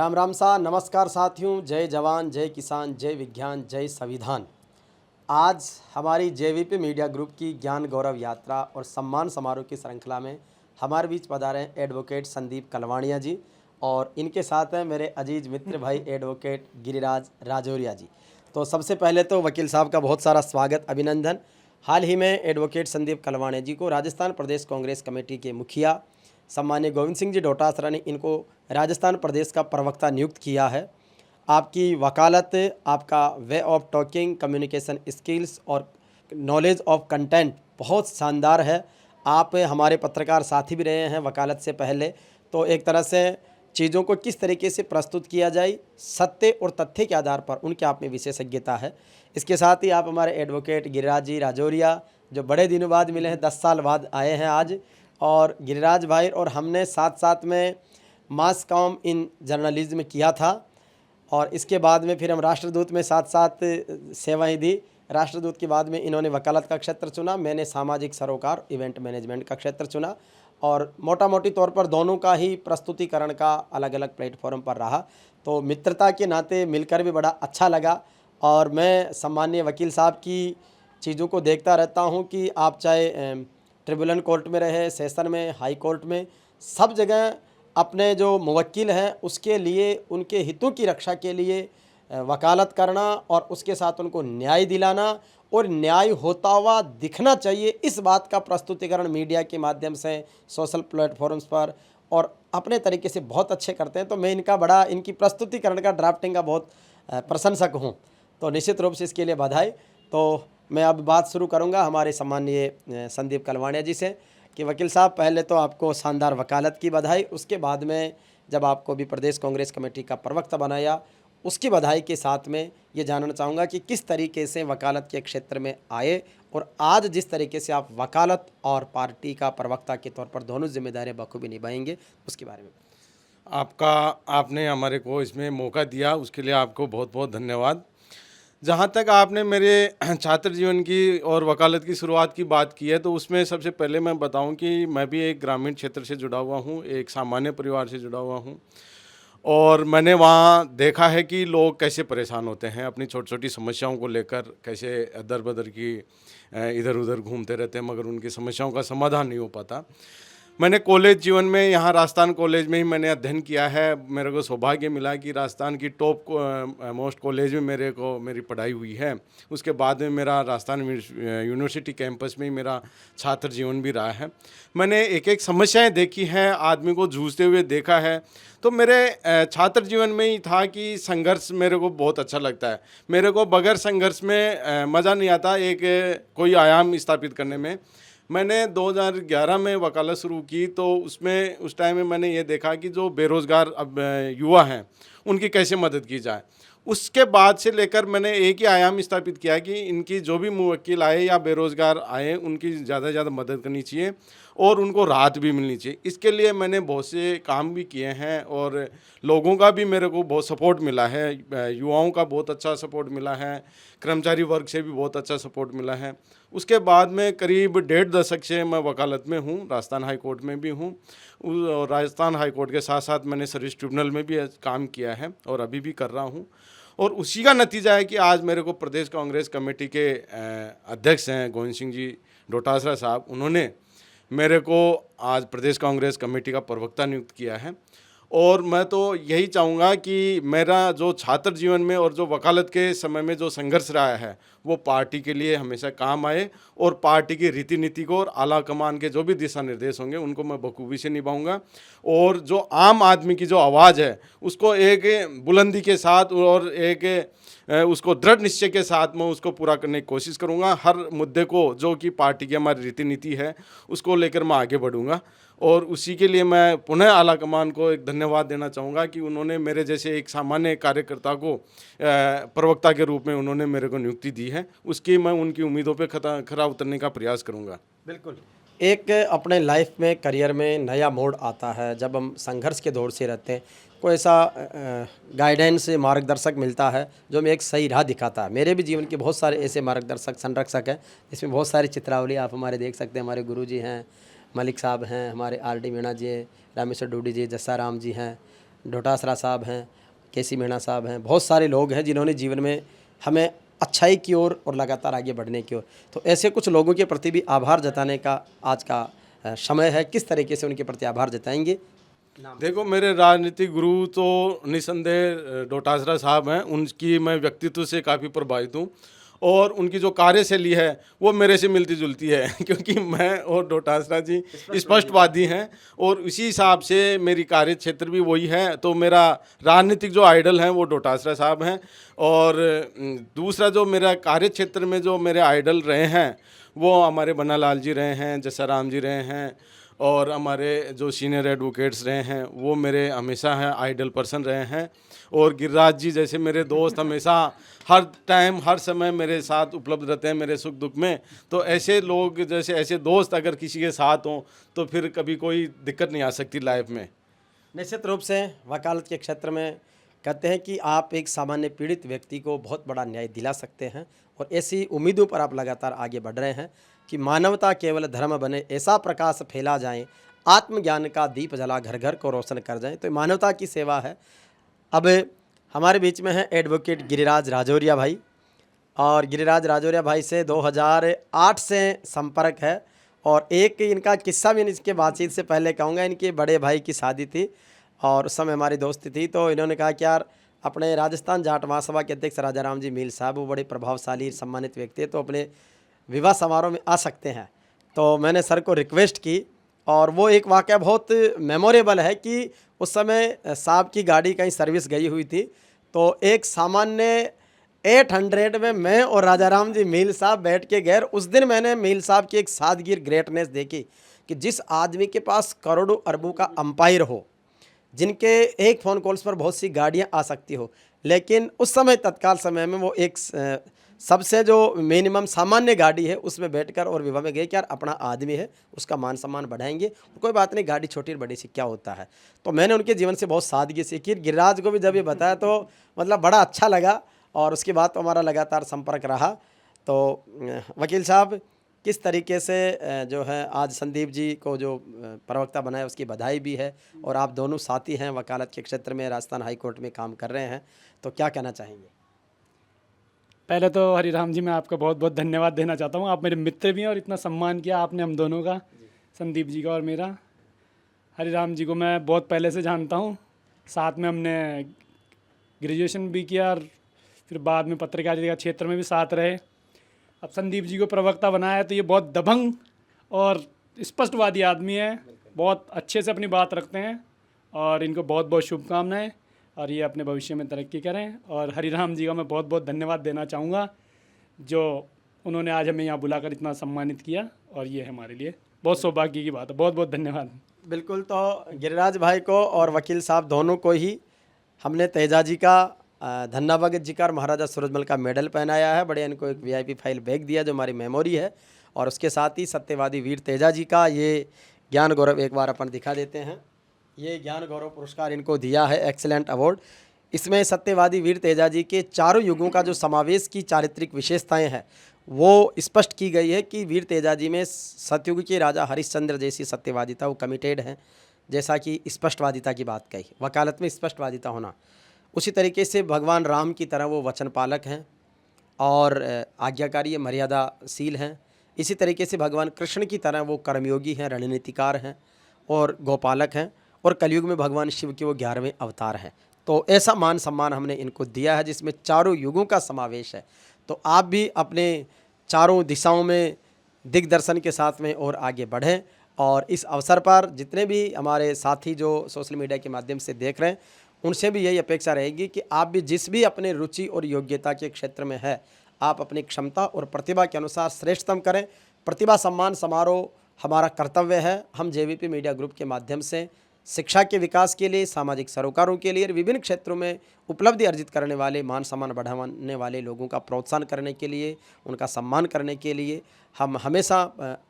राम राम सा नमस्कार साथियों। जय जवान, जय किसान, जय विज्ञान, जय संविधान। आज हमारी जेवीपी मीडिया ग्रुप की ज्ञान गौरव यात्रा और सम्मान समारोह की श्रृंखला में हमारे बीच पधारे हैं एडवोकेट संदीप कलवाणिया जी और इनके साथ हैं मेरे अजीज मित्र भाई एडवोकेट गिरिराज राजौरिया जी। तो सबसे पहले तो वकील साहब का बहुत सारा स्वागत, अभिनंदन। हाल ही में एडवोकेट संदीप कलवाणिया जी को राजस्थान प्रदेश कांग्रेस कमेटी के मुखिया सम्मान्य गोविंद सिंह जी डोटासरा ने इनको राजस्थान प्रदेश का प्रवक्ता नियुक्त किया है। आपकी वकालत, आपका way of talking, communication skills और नॉलेज ऑफ कंटेंट बहुत शानदार है। आप हमारे पत्रकार साथी भी रहे हैं वकालत से पहले, तो एक तरह से चीज़ों को किस तरीके से प्रस्तुत किया जाए सत्य और तथ्य के आधार पर, उनके आप में विशेषज्ञता है। इसके साथ ही आप हमारे एडवोकेट गिरिराज जी राजौरिया, जो बड़े दिनों बाद मिले हैं, 10 साल बाद आए हैं आज। और गिरिराज भाई और हमने साथ साथ में मास कॉम इन जर्नलिज्म किया था और इसके बाद में फिर हम राष्ट्रदूत में साथ साथ सेवाएं दी। राष्ट्रदूत के बाद में इन्होंने वकालत का क्षेत्र चुना, मैंने सामाजिक सरोकार इवेंट मैनेजमेंट का क्षेत्र चुना और मोटा मोटी तौर पर दोनों का ही प्रस्तुतिकरण का अलग अलग प्लेटफॉर्म पर रहा। तो मित्रता के नाते मिलकर भी बड़ा अच्छा लगा और मैं सम्माननीय वकील साहब की चीज़ों को देखता रहता हूँ कि आप चाहे ट्रिब्यूनल कोर्ट में रहे, सेशन में, हाई कोर्ट में, सब जगह अपने जो मुवक्किल हैं उसके लिए, उनके हितों की रक्षा के लिए वकालत करना और उसके साथ उनको न्याय दिलाना और न्याय होता हुआ दिखना चाहिए, इस बात का प्रस्तुतिकरण मीडिया के माध्यम से, सोशल प्लेटफॉर्म्स पर और अपने तरीके से बहुत अच्छे करते हैं। तो मैं इनकी प्रस्तुतिकरण का, ड्राफ्टिंग का बहुत प्रशंसक हूँ। तो निश्चित रूप से इसके लिए बधाई। तो मैं अब बात शुरू करूंगा हमारे सम्माननीय संदीप कलवाणिया जी से कि वकील साहब, पहले तो आपको शानदार वकालत की बधाई, उसके बाद में जब आपको भी प्रदेश कांग्रेस कमेटी का प्रवक्ता बनाया उसकी बधाई के साथ में ये जानना चाहूँगा कि किस तरीके से वकालत के क्षेत्र में आए और आज जिस तरीके से आप वकालत और पार्टी का प्रवक्ता के तौर पर दोनों जिम्मेदारियां बखूबी निभाएंगे, उसके बारे में। आपने हमारे को इसमें मौका दिया, उसके लिए आपको बहुत बहुत धन्यवाद। जहाँ तक आपने मेरे छात्र जीवन की और वकालत की शुरुआत की बात की है, तो उसमें सबसे पहले मैं बताऊं कि मैं भी एक ग्रामीण क्षेत्र से जुड़ा हुआ हूं, एक सामान्य परिवार से जुड़ा हुआ हूं और मैंने वहाँ देखा है कि लोग कैसे परेशान होते हैं अपनी छोटी छोटी समस्याओं को लेकर, कैसे अदर बदर की इधर उधर घूमते रहते हैं मगर उनकी समस्याओं का समाधान नहीं हो पाता। मैंने कॉलेज जीवन में यहाँ राजस्थान कॉलेज में ही मैंने अध्ययन किया है। मेरे को सौभाग्य मिला कि राजस्थान की टॉप मोस्ट कॉलेज में मेरी पढ़ाई हुई है। उसके बाद में मेरा राजस्थान यूनिवर्सिटी कैंपस में ही मेरा छात्र जीवन भी रहा है। मैंने एक एक समस्याएं देखी हैं, आदमी को जूझते हुए देखा है। तो मेरे छात्र जीवन में ही था कि संघर्ष मेरे को बहुत अच्छा लगता है। मेरे को बगैर संघर्ष में मज़ा नहीं आता एक कोई आयाम स्थापित करने में। मैंने 2011 में वकालत शुरू की, तो उसमें उस टाइम में मैंने ये देखा कि जो बेरोज़गार अब युवा हैं उनकी कैसे मदद की जाए। उसके बाद से लेकर मैंने एक ही आयाम स्थापित किया कि इनकी जो भी मुवक्किल आए या बेरोज़गार आए उनकी ज़्यादा से ज़्यादा मदद करनी चाहिए और उनको राहत भी मिलनी चाहिए। इसके लिए मैंने बहुत से काम भी किए हैं और लोगों का भी मेरे को बहुत सपोर्ट मिला है, युवाओं का बहुत अच्छा सपोर्ट मिला है, कर्मचारी वर्ग से भी बहुत अच्छा सपोर्ट मिला है। उसके बाद में करीब 1.5 दशक से मैं वकालत में हूँ, राजस्थान हाई कोर्ट में भी हूँ और राजस्थान हाई कोर्ट के साथ साथ मैंने सर्विस ट्रिब्यूनल में भी काम किया है और अभी भी कर रहा हूँ। और उसी का नतीजा है कि आज मेरे को प्रदेश कांग्रेस कमेटी के अध्यक्ष हैं गोविंद सिंह जी डोटासरा साहब, उन्होंने मेरे को आज प्रदेश कांग्रेस कमेटी का प्रवक्ता नियुक्त किया है। और मैं तो यही चाहूँगा कि मेरा जो छात्र जीवन में और जो वकालत के समय में जो संघर्ष रहा है वो पार्टी के लिए हमेशा काम आए और पार्टी की रीति नीति को और आला कमान के जो भी दिशा निर्देश होंगे उनको मैं बखूबी से निभाऊंगा और जो आम आदमी की जो आवाज़ है उसको एक बुलंदी के साथ और एक उसको दृढ़ निश्चय के साथ मैं उसको पूरा करने की कोशिश करूंगा। हर मुद्दे को जो कि पार्टी की हमारी रीति नीति है उसको लेकर मैं आगे बढ़ूंगा और उसी के लिए मैं पुनः आला कमान को एक धन्यवाद देना चाहूँगा कि उन्होंने मेरे जैसे एक सामान्य कार्यकर्ता को प्रवक्ता के रूप में उन्होंने मेरे को नियुक्ति दी है। उसकी मैं उनकी उम्मीदों पे खरा उतरने का प्रयास करूँगा। बिल्कुल, एक अपने लाइफ में, करियर में नया मोड़ आता है जब हम संघर्ष के दौर से रहते हैं, कोई ऐसा गाइडेंस, मार्गदर्शक मिलता है जो हमें एक सही राह दिखाता है। मेरे भी जीवन के बहुत सारे ऐसे मार्गदर्शक, संरक्षक हैं, इसमें बहुत सारी चित्रावली आप हमारे देख सकते हैं। हमारे गुरु जी हैं, मलिक साहब हैं, हमारे आर डी मीणा जी, रामेश्वर डूडी जी, जस्सा राम जी हैं, डोटासरा साहब हैं, केसी मीणा साहब हैं, बहुत सारे लोग हैं जिन्होंने जीवन में हमें अच्छाई की ओर और लगातार आगे बढ़ने की ओर, तो ऐसे कुछ लोगों के प्रति भी आभार जताने का आज का समय है। किस तरीके से उनके प्रति आभार जताएंगे? देखो, मेरे राजनीतिक गुरु तो निसंदेह डोटासरा साहब हैं। उनकी मैं व्यक्तित्व से काफ़ी प्रभावित हूँ और उनकी जो कार्यशैली है वो मेरे से मिलती जुलती है क्योंकि मैं और डोटासरा जी स्पष्टवादी हैं और उसी हिसाब से मेरी कार्य क्षेत्र भी वही है। तो मेरा राजनीतिक जो आइडल हैं वो डोटासरा साहब हैं। और दूसरा जो मेरा कार्य क्षेत्र में जो मेरे आइडल रहे हैं वो हमारे बनालाल जी रहे हैं, जसाराम जी रहे हैं और हमारे जो सीनियर एडवोकेट्स रहे हैं वो मेरे हमेशा हैं आइडल पर्सन रहे हैं। और गिरिराज जी जैसे मेरे दोस्त हमेशा हर टाइम हर समय मेरे साथ उपलब्ध रहते हैं मेरे सुख दुख में। तो ऐसे लोग जैसे ऐसे दोस्त अगर किसी के साथ हों तो फिर कभी कोई दिक्कत नहीं आ सकती लाइफ में। निश्चित रूप से वकालत के क्षेत्र में कहते हैं कि आप एक सामान्य पीड़ित व्यक्ति को बहुत बड़ा न्याय दिला सकते हैं और ऐसी उम्मीदों पर आप लगातार आगे बढ़ रहे हैं कि मानवता केवल धर्म बने, ऐसा प्रकाश फैला जाए, आत्मज्ञान का दीप जला घर घर को रोशन कर जाए, तो मानवता की सेवा है। अब हमारे बीच में है एडवोकेट गिरिराज राजौरिया भाई, और गिरिराज राजौरिया भाई से 2008 से संपर्क है और एक इनका किस्सा भी इसके बातचीत से पहले कहूँगा। इनके बड़े भाई की शादी थी और उस समय हमारी दोस्ती थी, तो इन्होंने कहा कि यार अपने राजस्थान जाट महासभा के अध्यक्ष राजा राम जी मील साहब वो बड़े प्रभावशाली सम्मानित व्यक्ति है, तो अपने विवाह समारोह में आ सकते हैं। तो मैंने सर को रिक्वेस्ट की और वो एक वाक़या बहुत मेमोरेबल है कि उस समय साहब की गाड़ी कहीं सर्विस गई हुई थी, तो एक सामान्य 800 में मैं और राजा राम जी मील साहब बैठ के गए। उस दिन मैंने मील साहब की एक सादगी ग्रेटनेस देखी कि जिस आदमी के पास करोड़ों अरबों का अंपायर हो, जिनके एक फ़ोन कॉल्स पर बहुत सी गाड़ियां आ सकती हो, लेकिन उस समय तत्काल समय में वो एक सबसे जो मिनिमम सामान्य गाड़ी है उसमें बैठकर और विवाह में गए कि यार अपना आदमी है, उसका मान सम्मान बढ़ाएंगे, कोई बात नहीं, गाड़ी छोटी और बड़ी सी क्या होता है। तो मैंने उनके जीवन से बहुत सादगी सीखी। गिरिराज को भी जब ये बताया तो मतलब बड़ा अच्छा लगा और उसके बाद तो हमारा लगातार संपर्क रहा। तो वकील साहब, किस तरीके से जो है आज संदीप जी को जो प्रवक्ता बनाया उसकी बधाई भी है, और आप दोनों साथी हैं वकालत के क्षेत्र में, राजस्थान हाई कोर्ट में काम कर रहे हैं, तो क्या कहना चाहेंगे? पहले तो हरिराम जी मैं आपका बहुत बहुत धन्यवाद देना चाहता हूँ। आप मेरे मित्र भी हैं और इतना सम्मान किया आपने हम दोनों का, संदीप जी का और मेरा। हरिराम जी को मैं बहुत पहले से जानता हूँ, साथ में हमने ग्रेजुएशन भी किया और फिर बाद में पत्रकारिता का क्षेत्र में भी साथ रहे। अब संदीप जी को प्रवक्ता बनाया है तो ये बहुत दबंग और स्पष्टवादी आदमी है, बहुत अच्छे से अपनी बात रखते हैं और इनको बहुत बहुत शुभकामनाएं और ये अपने भविष्य में तरक्की करें। और हरिराम जी का मैं बहुत बहुत धन्यवाद देना चाहूँगा जो उन्होंने आज हमें यहाँ बुलाकर इतना सम्मानित किया, और ये हमारे लिए बहुत सौभाग्य की बात है। बहुत बहुत धन्यवाद। बिल्कुल, तो गिरिराज भाई को और वकील साहब दोनों को ही हमने तेजा जी का, धन्ना भगत जी का और महाराजा सूरजमल का मेडल पहनाया है। बड़े इनको एक वीआईपी फाइल बैग दिया जो हमारी मेमोरी है, और उसके साथ ही सत्यवादी वीर तेजा जी का ये ज्ञान गौरव एक बार अपन दिखा देते हैं। ये ज्ञान गौरव पुरस्कार इनको दिया है, एक्सीलेंट अवार्ड। इसमें सत्यवादी वीर तेजा जी के चारों युगों का जो समावेश की चारित्रिक विशेषताएं हैं वो स्पष्ट की गई है कि वीर तेजा जी में सतयुग के राजा हरिश्चंद्र जैसी सत्यवादिता वो कमिटेड हैं, जैसा कि स्पष्टवादिता की बात कही, वकालत में स्पष्टवादिता होना। उसी तरीके से भगवान राम की तरह वो वचन पालक हैं और आज्ञाकारी मर्यादाशील हैं। इसी तरीके से भगवान कृष्ण की तरह वो कर्मयोगी हैं, रणनीतिकार हैं और गोपालक हैं, और कलयुग में भगवान शिव के वो 11वें अवतार हैं। तो ऐसा मान सम्मान हमने इनको दिया है जिसमें चारों युगों का समावेश है। तो आप भी अपने चारों दिशाओं में दिग्दर्शन के साथ में और आगे बढ़ें, और इस अवसर पर जितने भी हमारे साथी जो सोशल मीडिया के माध्यम से देख रहे हैं उनसे भी यही अपेक्षा रहेगी कि आप भी जिस भी अपने रुचि और योग्यता के क्षेत्र में है, आप अपनी क्षमता और प्रतिभा के अनुसार श्रेष्ठतम करें। प्रतिभा सम्मान समारोह हमारा कर्तव्य है। हम जेवीपी मीडिया ग्रुप के माध्यम से शिक्षा के विकास के लिए, सामाजिक सरोकारों के लिए, विभिन्न क्षेत्रों में उपलब्धि अर्जित करने वाले, मान सम्मान बढ़ाने वाले लोगों का प्रोत्साहन करने के लिए, उनका सम्मान करने के लिए हम हमेशा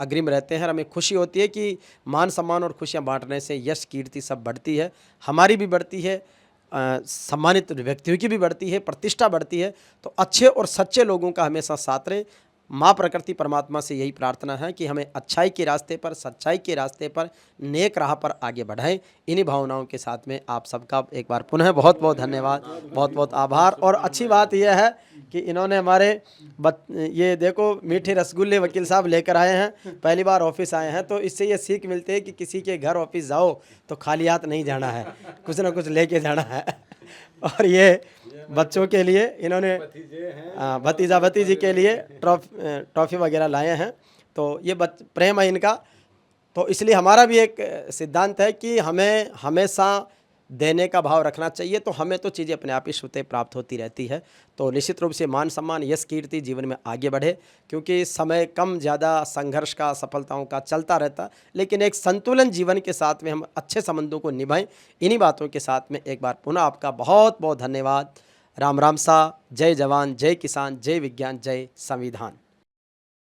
अग्रिम रहते हैं। और हमें खुशी होती है कि मान सम्मान और खुशियां बांटने से यश कीर्ति सब बढ़ती है, हमारी भी बढ़ती है, सम्मानित व्यक्तियों की भी बढ़ती है, प्रतिष्ठा बढ़ती है। तो अच्छे और सच्चे लोगों का हमेशा साथ रहें। माँ प्रकृति परमात्मा से यही प्रार्थना है कि हमें अच्छाई के रास्ते पर, सच्चाई के रास्ते पर, नेक राह पर आगे बढ़ाएं। इन्हीं भावनाओं के साथ में आप सबका एक बार पुनः बहुत बहुत धन्यवाद, बहुत बहुत आभार। और अच्छी बात यह है कि इन्होंने हमारे ये देखो मीठे रसगुल्ले वकील साहब लेकर आए हैं, पहली बार ऑफिस आए हैं, तो इससे ये सीख मिलती है कि किसी के घर ऑफिस जाओ तो खाली हाथ नहीं जाना है, कुछ ना कुछ लेके जाना है। और ये बच्चों के लिए इन्होंने भतीजा भतीजी के लिए ट्रॉफी वगैरह लाए हैं। तो ये प्रेम है इनका। तो इसलिए हमारा भी एक सिद्धांत है कि हमें हमेशा देने का भाव रखना चाहिए, तो हमें तो चीज़ें अपने आप ही स्वतः प्राप्त होती रहती है। तो निश्चित रूप से मान सम्मान, यश, कीर्ति जीवन में आगे बढ़े, क्योंकि समय कम ज़्यादा संघर्ष का, सफलताओं का चलता रहता, लेकिन एक संतुलन जीवन के साथ में हम अच्छे संबंधों को निभाएं। इन्हीं बातों के साथ में एक बार पुनः आपका बहुत बहुत धन्यवाद। राम राम सा। जय जवान, जय किसान, जय विज्ञान, जय संविधान।